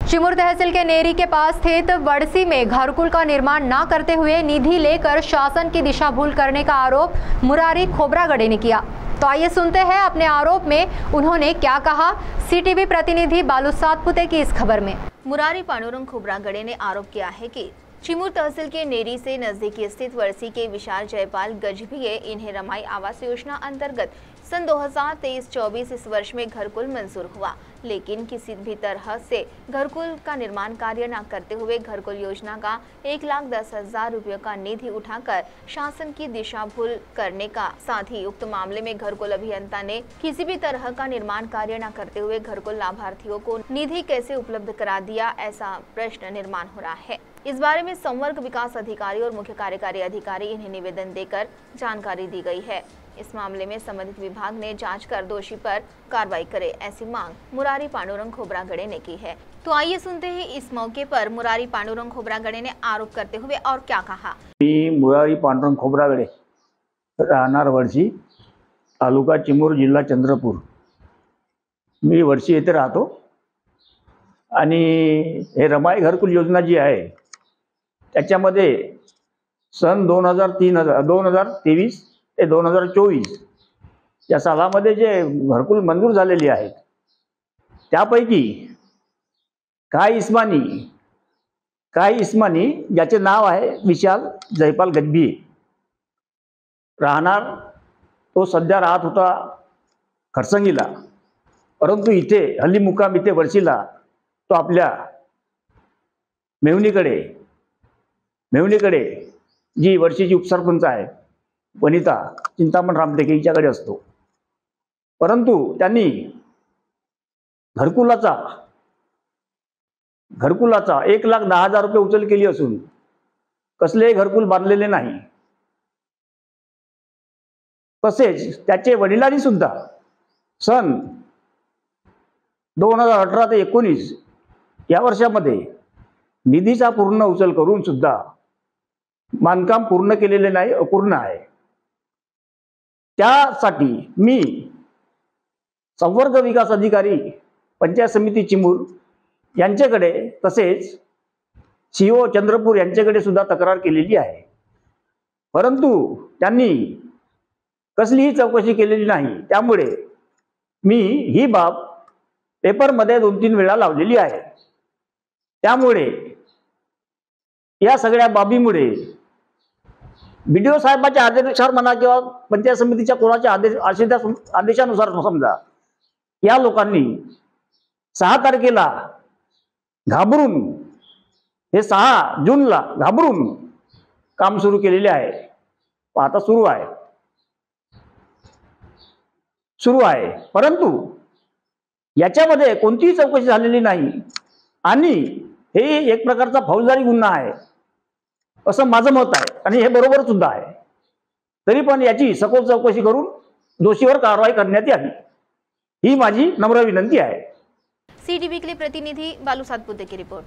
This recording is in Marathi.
चिमूर तहसील के नेरी के पास स्थित वड़सी में घरकुल का निर्माण न करते हुए निधि लेकर शासन की दिशा भूल करने का आरोप मुरारी खोबरागड़े ने किया। तो आइए सुनते हैं अपने आरोप में उन्होंने क्या कहा। सीटीवी प्रतिनिधि बालू सातपुते की इस खबर में। मुरारी पांडुरंग खोबरागड़े ने आरोप किया है कि चिमूर तहसील के नेरी से नजदीक स्थित वड़सी के विशाल जयपाल गजभिये इन्हें रमाई आवास योजना अंतर्गत सन 2023-24 इस वर्ष में घरकुल मंजूर हुआ, लेकिन किसी भी तरह से घरकुल का निर्माण कार्य न करते हुए घरकुल योजना का 1,10,000 रुपयों का निधि उठाकर शासन की दिशा भूल करने का, साथ ही उक्त मामले में घरकुल अभियंता ने किसी भी तरह का निर्माण कार्य न करते हुए घरकुल लाभार्थियों को निधि कैसे उपलब्ध करा दिया, ऐसा प्रश्न निर्माण हो रहा है। इस बारे में संवर्ग विकास अधिकारी और मुख्य कार्यकारी अधिकारी इन्हें निवेदन देकर जानकारी दी गई है। इस मामले में संबंधित विभाग ने जांच कर दोषी पर कार्रवाई करे, ऐसी मांग मुरारी पांडुरंग खोबरागड़े ने की है। तो आइए सुनते हैं इस मौके पर मुरारी पांडुरंग खोबरागड़े ने आरोप करते हुए और क्या कहा। मी मुरारी पांडुरंग खोबरागड़े, राहणार वडसी, तालुका चिमूर, जिल्हा चंद्रपूर। मी वडसी येथे राहतो आणि हे रमाई घरकुल योजना जी आहे त्याच्यामध्ये सन 2023 ते 2024 या सालामध्ये जे घरकुल मंजूर झालेली आहेत त्यापैकी काही इस्मानी ज्याचे नाव आहे विशाल जयपाल गजभिये, राहणार तो सध्या राहत होता खरसंगीला, परंतु इथे हल्ली मुक्काम इथे वडसीला तो आपल्या मेवणीकडे जी वडसीची उपसरपंच आहे वनिता चिंतामण रामटेके हिच्याकडे असतो, परंतु त्यांनी घरकुलाचा 1,10,000 रुपये उचल केली असून कसलेही घरकुल बांधलेले नाही। तसेच त्याचे वडिलांनी सुद्धा सन 2018 ते 19 या वर्षामध्ये निधीचा पूर्ण उचल करून सुद्धा बांधकाम पूर्ण केलेले नाही, अपूर्ण आहे। त्यासाठी मी संवर्ग विकास अधिकारी पंचायत समिती चिमूर यांच्याकडे तसेच सीओ चंद्रपूर यांच्याकडे सुद्धा तक्रार केलेली आहे, परंतु त्यांनी कसलीही चौकशी केलेली नाही। त्यामुळे मी ही बाब पेपरमध्ये 2-3 वेळा लावलेली आहे। त्यामुळे या सगळ्या बाबीमुळे बीडीओ साहेबांच्या आदेशानुसार म्हणा किंवा पंचायत समितीच्या कोणाच्या आदेशानुसार समजा या लोकांनी 6 तारखेला घाबरून, हे 6 जूनला घाबरून काम सुरू केलेले आहे। आता सुरू आहे, परंतु याच्यामध्ये कोणतीही चौकशी झालेली नाही आणि हे एक प्रकारचा फौजदारी गुन्हा आहे असं माझं मत आहे आणि हे बरोबर सुद्धा आहे। तरी पण याची सखोल चौकशी करून दोषीवर कारवाई करण्यात यावी ही माझी नम्र विनंती आहे। सीटीवी के लिए प्रतिनिधि बालू सातपुते की रिपोर्ट।